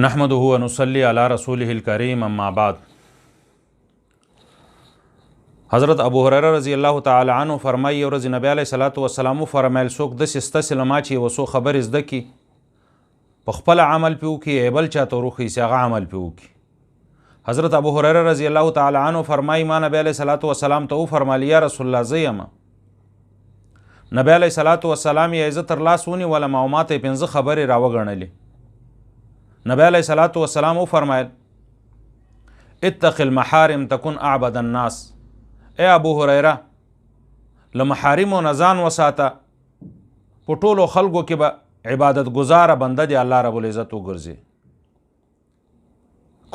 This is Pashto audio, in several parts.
نحمده ونصلي على رسوله الكريم اما بعد. حضرت ابو هريره رضی الله تعالی عنہ فرمایي ورځ نبی علیه الصلاۃ والسلام فرمایل څوک د سسته سلما چې وسو خبر زده کی په خپل عمل پیو کی ایبل چاته روخي سیغه عمل پیو کی. حضرت ابو هريره رضی الله تعالی عنہ فرمایي ما نبی علیه الصلاۃ والسلام ته فرمایلی یا رسول الله زیما نبی علیه الصلاۃ والسلام یې عزت تر لاس ونی ولا معلومات پنځه خبرې راوغړنلې. نبی علیہ الصلوۃ والسلام فرمایل اتق المحارم تكن اعبد الناس. اے ابو هريره له محارم نه ځان وساته په ټولو خلکو کې به عبادت گزاره بنده دی الله رب العزت وګرځي.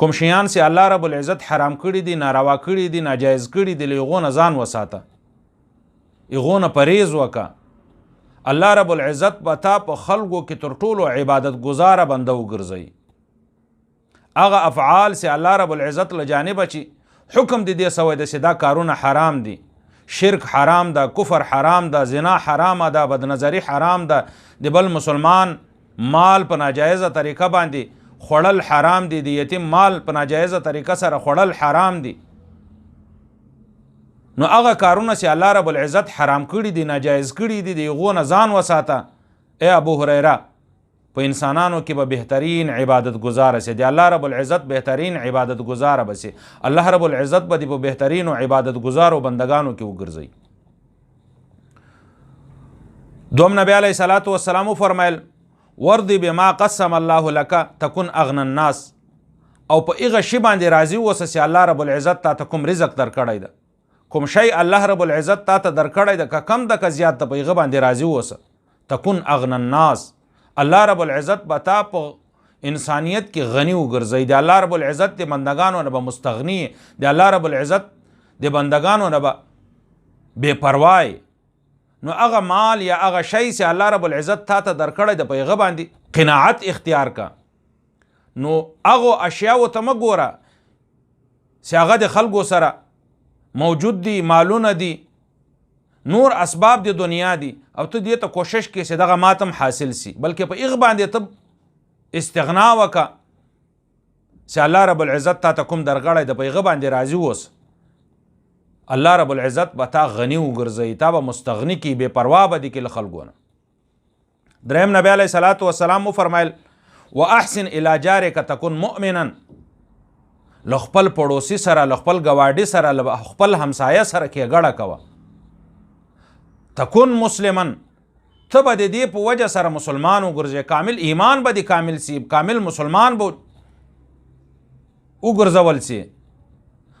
کوم شیان سي الله رب العزت حرام کړي دي ناروا کړي دي ناجایز کړي دي لغو نه ځان وساته ایغو نه پرهیز وکا. الله رب العزت به تا په خلکو کې تر ټولو عبادت گزاره بنده وګرځي. اغه افعال سے الله رب العزت لجانب چی حکم دی سوی د سدا کارونه حرام دي، شرک حرام ده، کفر حرام ده، زنا حرام ده، بدنظری حرام ده، د بل مسلمان مال په ناجایزه طریقه باندې خوړل حرام دي، د یتیم مال په ناجایزه طریقه سره خوړل حرام دي. نو هغه کارونه چې الله رب العزت حرام کړي دي ناجایز کړي دي دغه نه ځان وساته. اے ابو هريره په انسانانو کې به بهترین عبادت گزار سي دی الله رب العزت بهترین عبادت گزار بسي الله رب العزت به په بهترین عبادت گزار او بندگانو کې وګرځي. دوم نبی علیہ الصلوۃ والسلام فرمایل ورضی بما قسم الله لك تكن اغنى الناس. او په هغه شی باندې راضي اوسه چې الله رب العزت ته کوم رزق درکړی ده، کوم شی الله رب العزت ته درکړی ده کم د ک زیات په هغه باندې راضي اوسه. تكن اغنى الناس الله رب العزت بتا په انسانیت کې غنی وګرځي. د الله رب العزت د بندگانو نه به مستغنی، د الله رب العزت د بندگانو نه به بے پروايي. نو هغه مال یا هغه شی چې الله رب العزت تا ته درکړی د پیغه باندې قناعت اختیار کا. نو هغه اشیاء ته مګوره چې هغه د خلکو سره موجود دي، مالونه دي، نور اسباب د دنیا دي، او ته دې ته کوشش کې چې دغه ماتم حاصل سي، بلکې په ایغ باندې ته استغنا وکا چې الله رب العزت تا کوم درغړی د پیغه باندې راضي ووس. الله رب العزت به تا غنی وګرځي، تا به مستغنی کی، بے پروا به دي کې خلکو نه. دریم نبی علیہ الصلوۃ والسلام فرمایل واحسن الى جارك تكن مؤمنا. لخپل پړوسی سره لخپل گواډی سره خپل همسایه سره کې ګړه کوه. تكن مسلما ته به د دې په وجه سره مسلمان وګرځې، کامل ایمان به د کامل سی، کامل مسلمان به وګرځول سی.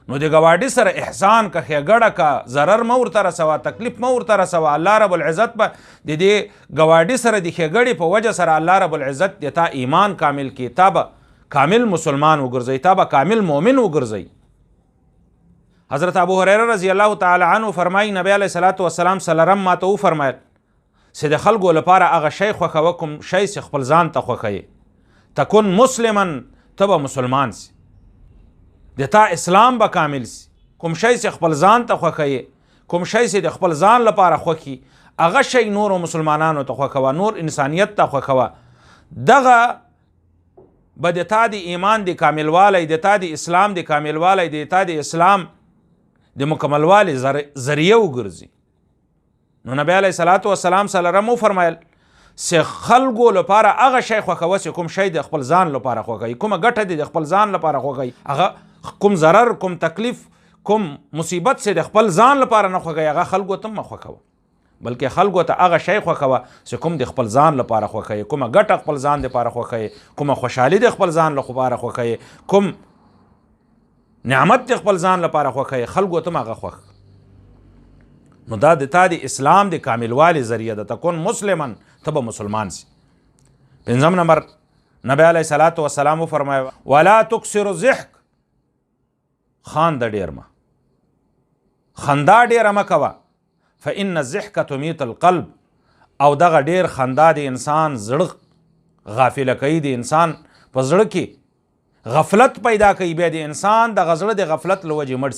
نو د ګواډي سره احسان که ښېګړه که ضرر مه ورته رسوه، تکلیف مه ورته رسوه. الله رب العزت به د دې ګواډي سره د ښېګړې په وجه سره الله رب العزت د تا ایمان کامل کی، تا به کامل مسلمان وګرځي، تا به کامل مؤمن وګرځي. حضرت ابو هريره رضی الله تعالی عنہ فرمایي نبی علیہ الصلوۃ والسلام سلام ما ته فرمایل چې د خلکو لپاره هغه شی خوښوه کوم شی چې خپل ځان ته خوښوي. تكن مسلما ته به مسلمان سي، د تا اسلام به کامل سي. کوم شی چې خپل ځان ته خوښوي، کوم شی چې د خپل ځان لپاره خوښي، هغه شی نور مسلمانانو ته خوښوه، نور انسانیت ته خوښوه. دغه به د تا د ایمان د کاملوالی، د تا د اسلام د کاملوالی، د تا د اسلام د مکملوالی ذریعه وګرځي. نو نبی علیہ الصلوۃ والسلام سلام فرمایل چې خلکو لپاره هغه شی خوښوه چې کوم شی د خپل ځان لپاره خوښوي، کومه ګټه دي د خپل ځان لپاره خوښوي، هغه کوم ضرر، کوم تکلیف، کوم مصیبت چې د خپل ځان لپاره نه خوښوي هغه خلکو ته مه خوښوه، بلکې خلکو ته هغه شی خوښوه چې کوم د خپل ځان لپاره خوښوي، کومه ګټه خپل ځان لپاره خوښوي، کومه خوشحالي د خپل ځان لپاره خوښوي، کوم نعمت د خپل ځان لپاره خوښوي، خلکو ته هغه خوښ. نو دا د تا د اسلام د کاملوالي ذریعه ده. تكن مسلما ته به مسلمان سي. پنځم نمبر نبی علیہ الصلوۃ والسلام فرمایي ولا تکثر الضحك. خندا ډیر ما خندا ډیر ما کوه فإن الضحك تميت القلب. او دغه ډیر خندا د انسان زړه غافل کوي، د انسان په زړه کې غفلت پیدا کوي، بیا د انسان د غزړه د غفلت لوجه مړ.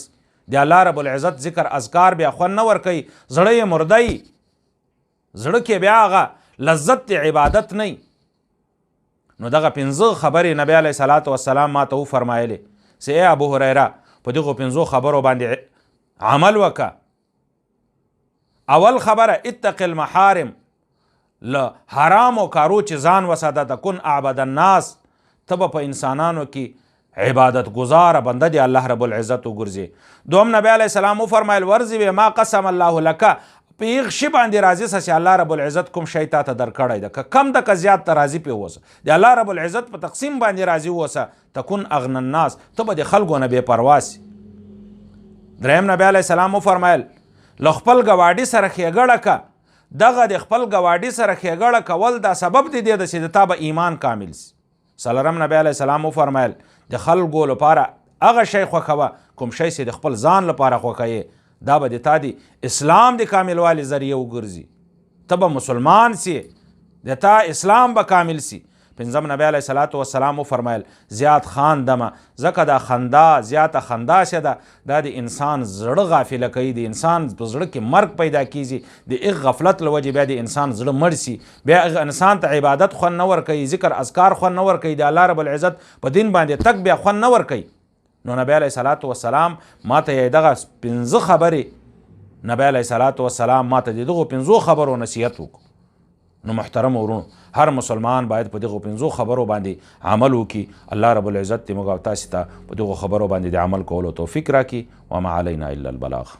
د الله رب العزت ذکر اذکار بیا خوند نه ورکوي، زړه یې مردی، زړه کې بیا هغه لذت د عبادت نه. نو دغه 15 خبرې نبی علیه صلات وسلام ما ته وفرمایلې چې ای ابو هریره په دغو 15 خبرو باندې عمل وکړه. اول خبره اتق المحارم، له حرامو کارو چې ځان وساته، تکن اعبد الناس، ته به په انسانانو کې عبادت گزاره بنده دی الله رب العزت وګرځي. دوم نبی علیه السلام وفرمایل ورضی بما قسم الله لک، په هغه شی باندې راضي سه چې الله رب العزت کوم شی تا ته درکړی ده، که کم ده که زیات ته راضي پې اوسه، د الله رب العزت په تقسیم باندې راضي اوسه. تکن اغنى الناس، ته به د خلکو نه بې پروا سي. دریم نبی علیه السلام وفرمایل له خپل ګاونډي سره ښېګړه که، دغه د خپل ګاونډي سره ښېګړه کول دا سبب دی د چې د تا به ایمان کامل سي. څلورم نبی علیه السلام وفرمایل د خلکو لپاره هغه شی خوښوه کوم شی چې د خپل ځان لپاره خوښوې، دا به د تا د اسلام د کاملوالي ذریعه وګرځي، ته به مسلمان سي، د تا اسلام به کامل سي. پنځم نبی علیه صلات وسلام وفرمایل زیات خاندمه، ځکه دا خندا زیاته خندا چې ده دا د انسان زړه غافله کوي، د انسان په زړه کې مرګ پیدا کیږي، د هغ غفلت له وجې بیا د انسان زړه مړ سي، بیا هغه انسان ته عبادت خوند نه ورکوي، ذکر اذکار خوند نه ورکوي، د الله رب العزت په دین باندې تک بیا خوند نه ورکوي. نو نبی علیه صلات وسلام ما ته یې دغه 15 خبرې نبی علیه صلات وسلام ما ته د دغو 15 خبرو نصیحت وکړو. نو محترم ورونو، هر مسلمان باید په دغو 15 خبرو باندې عمل وکړي. الله رب العزت دې موږ او تاسې ته په دغو خبرو باندې د عمل کولو توفیق راکړي. وما علینا الا البلاغ.